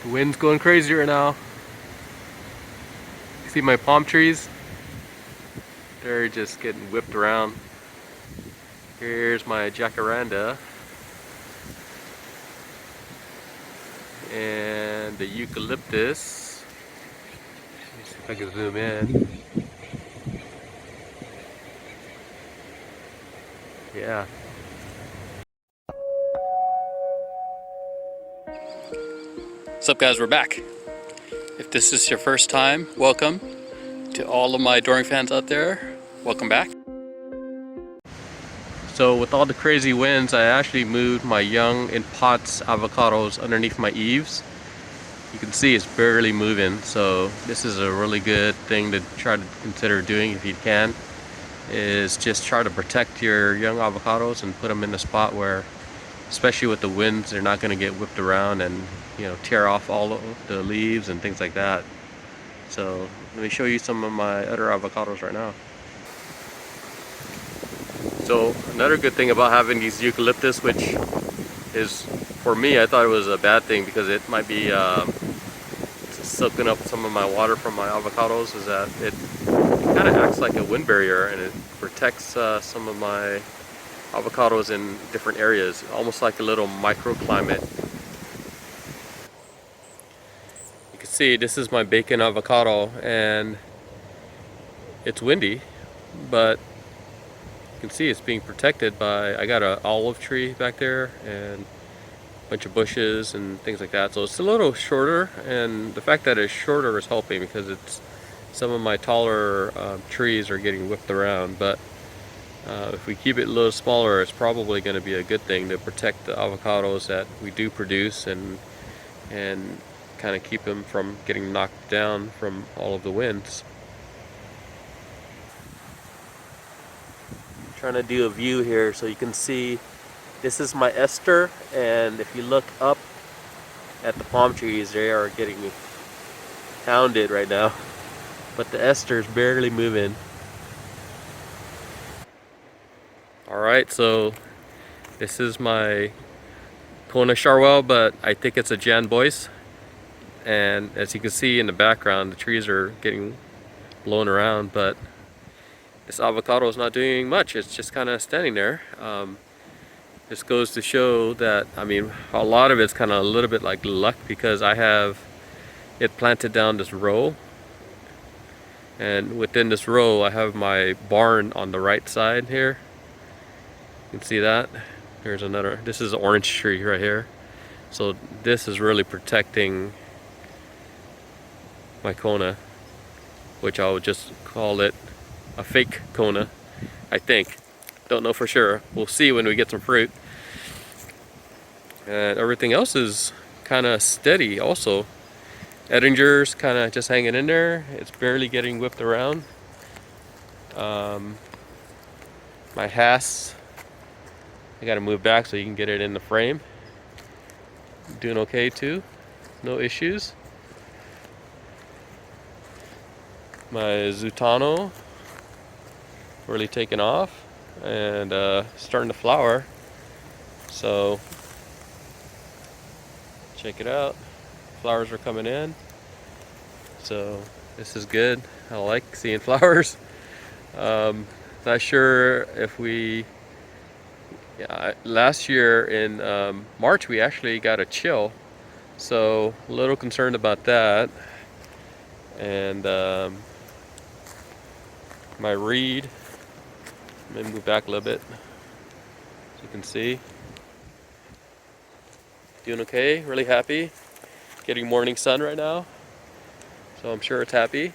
The wind's going crazy right now. You see my palm trees? They're just getting whipped around. Here's my jacaranda. And the eucalyptus. Let me see if I can zoom in. Yeah. What's up, guys? We're back. If this is your first time, welcome. To all of my adoring fans out there, welcome back. So with all the crazy winds, I actually moved my young in pots avocados underneath my eaves. You can see it's barely moving, so this is a really good thing to try to consider doing if you can, is just try to protect your young avocados and put them in a spot where, especially with the winds, they're not going to get whipped around and, you know, tear off all of the leaves and things like that. So let me show you some of my other avocados right now. So another good thing about having these eucalyptus, which is, for me, I thought it was a bad thing because it might be soaking up some of my water from my avocados, is that it kind of acts like a wind barrier and it protects some of my avocados in different areas, almost like a little microclimate. You can see this is my bacon avocado and it's windy, but you can see it's being protected by, I got an olive tree back there and a bunch of bushes and things like that. So it's a little shorter, and the fact that it's shorter is helping because it's some of my taller trees are getting whipped around. But if we keep it a little smaller, it's probably going to be a good thing to protect the avocados that we do produce and kind of keep them from getting knocked down from all of the winds. Trying to do a view here so you can see this is my ester, and if you look up at the palm trees, they are getting pounded right now, but the ester is barely moving. Alright, so this is my Kona Charwell, but I think it's a Jan Boyce, and as you can see in the background, the trees are getting blown around, but this avocado is not doing much. It's just kind of standing there. This goes to show that, I mean, a lot of it's kind of a little bit like luck because I have it planted down this row, and within this row I have my barn on the right side here. You can see that. Here's another, this is an orange tree right here. So this is really protecting my Kona, which I would just call it a fake Kona, I think. Don't know for sure. We'll see when we get some fruit. And everything else is kind of steady also. Edinger's kind of just hanging in there. It's barely getting whipped around. My Hass, I gotta move back so you can get it in the frame. Doing okay too. No issues. My Zutano, really taking off and starting to flower. So check it out, flowers are coming in, so this is good. I like seeing flowers. Not sure if we, last year in March we actually got a chill, so a little concerned about that. And my reed, let me move back a little bit so you can see. Doing okay, really happy. Getting morning sun right now, so I'm sure it's happy,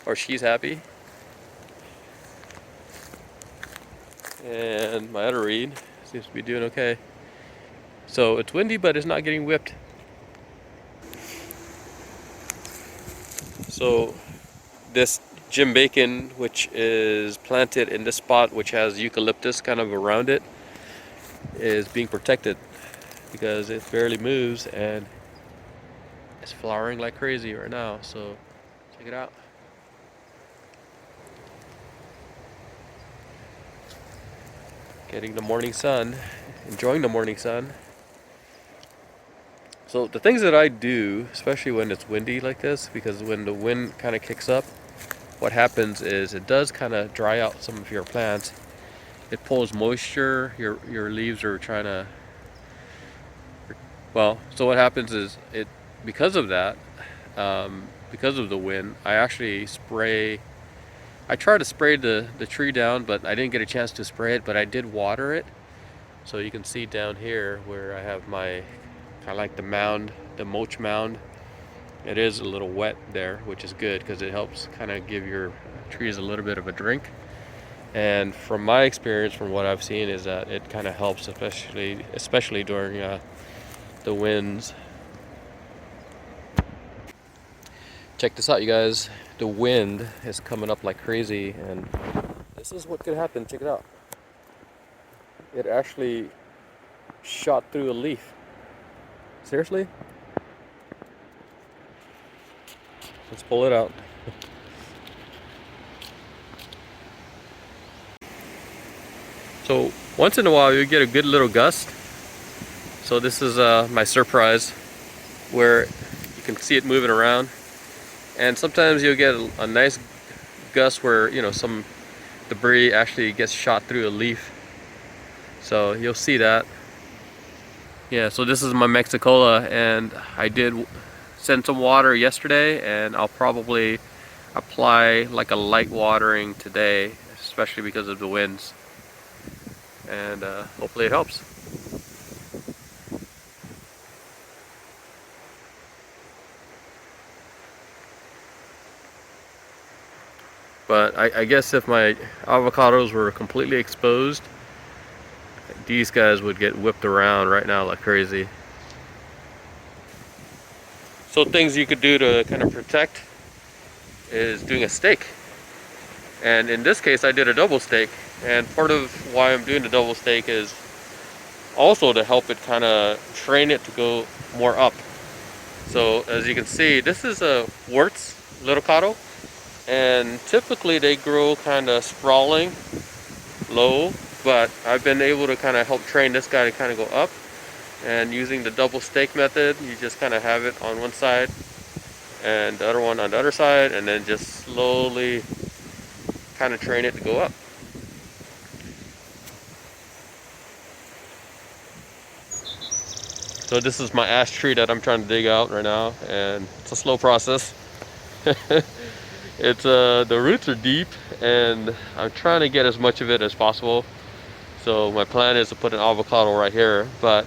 or she's happy. And my other reed seems to be doing okay. So it's windy, but it's not getting whipped. So this Jim Bacon, which is planted in this spot, which has eucalyptus kind of around it, is being protected because it barely moves and it's flowering like crazy right now. So check it out. Getting the morning sun, enjoying the morning sun. So the things that I do, especially when it's windy like this, because when the wind kind of kicks up, what happens is it does kind of dry out some of your plants. It pulls moisture. Your leaves are trying to, well, so what happens is it, because of that, because of the wind, I actually spray. I try to spray the tree down, but I didn't get a chance to spray it, but I did water it. So you can see down here where I have my, kind of like the mound, the mulch mound. It is a little wet there, which is good because it helps kind of give your trees a little bit of a drink. And from my experience, from what I've seen, is that it kind of helps, especially during the winds. Check this out, you guys. The wind is coming up like crazy, and this is what could happen. Check it out. It actually shot through a leaf. Seriously? Let's pull it out. So once in a while you get a good little gust. So this is my surprise, where you can see it moving around. And sometimes you'll get a nice gust where, you know, some debris actually gets shot through a leaf. So you'll see that. Yeah, so this is my Mexicola, and I did send some water yesterday, and I'll probably apply like a light watering today, especially because of the winds. And hopefully it helps. But I guess if my avocados were completely exposed, these guys would get whipped around right now like crazy. So things you could do to kind of protect is doing a stake. And in this case I did a double stake, and part of why I'm doing the double stake is also to help it kind of train it to go more up. So as you can see, this is a warts avocado, and typically they grow kind of sprawling low, but I've been able to kind of help train this guy to kind of go up. And using the double stake method, you just kind of have it on one side and the other one on the other side, and then just slowly kind of train it to go up. So this is my ash tree that I'm trying to dig out right now, and it's a slow process. It's the roots are deep, and I'm trying to get as much of it as possible. So my plan is to put an avocado right here, but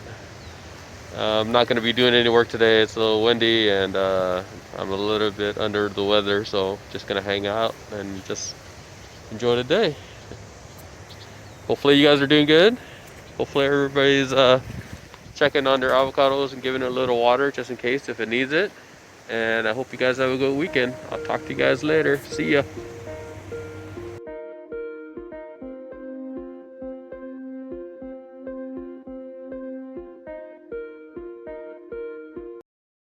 I'm not going to be doing any work today. It's a little windy, and I'm a little bit under the weather, so just going to hang out and just enjoy the day. Hopefully you guys are doing good. Hopefully everybody's checking on their avocados and giving it a little water just in case if it needs it. And I hope you guys have a good weekend. I'll talk to you guys later. See ya.